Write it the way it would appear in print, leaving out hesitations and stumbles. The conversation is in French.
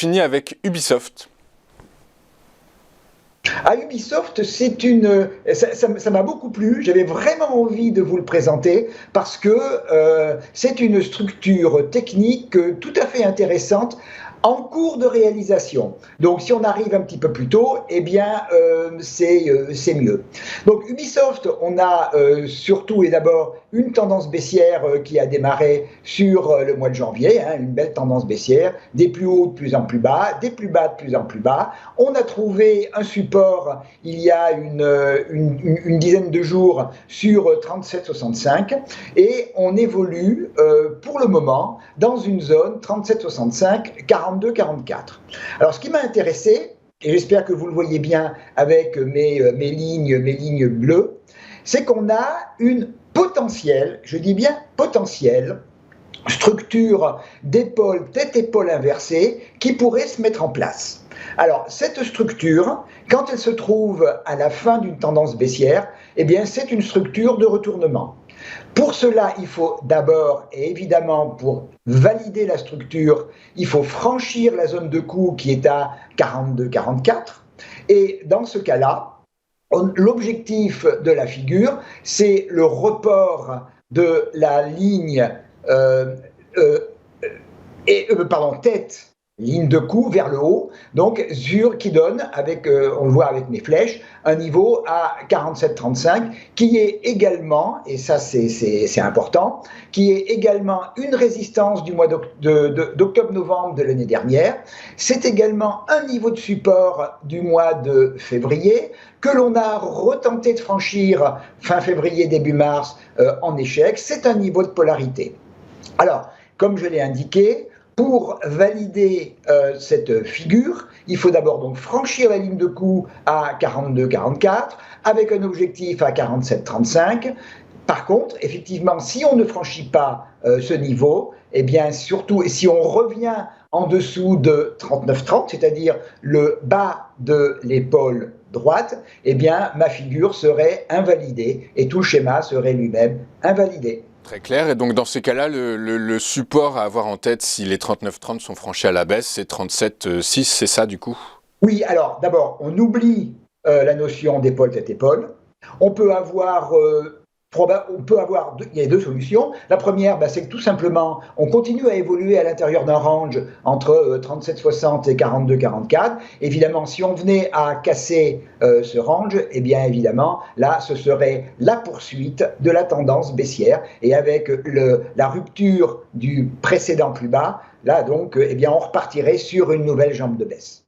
finit avec Ubisoft. À Ubisoft, ça m'a beaucoup plu. J'avais vraiment envie de vous le présenter parce que c'est une structure technique tout à fait intéressante en cours de réalisation. Donc, si on arrive un petit peu plus tôt, eh bien, c'est mieux. Donc, Ubisoft, on a surtout et d'abord une tendance baissière qui a démarré sur le mois de janvier, hein, une belle tendance baissière, des plus hauts de plus en plus bas, des plus bas de plus en plus bas. On a trouvé un support il y a une dizaine de jours sur 37,65 et on évolue pour le moment dans une zone 37,65, 42,44. Alors, ce qui m'a intéressé, et j'espère que vous le voyez bien avec mes lignes bleues, c'est qu'on a une potentielle, je dis bien potentielle, structure d'épaule, tête-épaule inversée qui pourrait se mettre en place. Alors, cette structure, quand elle se trouve à la fin d'une tendance baissière, eh bien, c'est une structure de retournement. Pour cela, il faut d'abord, et évidemment pour valider la structure, il faut franchir la zone de coût qui est à 42,44. Et dans ce cas-là, l'objectif de la figure, c'est le report de la ligne tête, ligne de coup vers le haut, donc qui donne, on le voit avec mes flèches, un niveau à 47,35 qui est également, et ça c'est important, qui est également une résistance du mois d'octobre-novembre de l'année dernière. C'est également un niveau de support du mois de février que l'on a retenté de franchir fin février, début mars en échec. C'est un niveau de polarité. Alors, comme je l'ai indiqué, pour valider cette figure, il faut d'abord donc franchir la ligne de coût à 42,44 avec un objectif à 47,35. Par contre, effectivement, si on ne franchit pas ce niveau, eh bien surtout, et si on revient en dessous de 39,30, c'est-à-dire le bas de l'épaule droite, eh bien ma figure serait invalidée et tout le schéma serait lui-même invalidé. Très clair. Et donc, dans ces cas-là, le support à avoir en tête si les 39,30 sont franchis à la baisse, c'est 37,6, c'est ça du coup? Oui, alors d'abord, on oublie la notion d'épaule tête-épaule. On peut avoir, il y a deux solutions. La première, c'est que tout simplement, on continue à évoluer à l'intérieur d'un range entre 37,60 et 42,44. Évidemment, si on venait à casser ce range, eh bien évidemment, là, ce serait la poursuite de la tendance baissière. Et avec la rupture du précédent plus bas, là donc, eh bien, on repartirait sur une nouvelle jambe de baisse.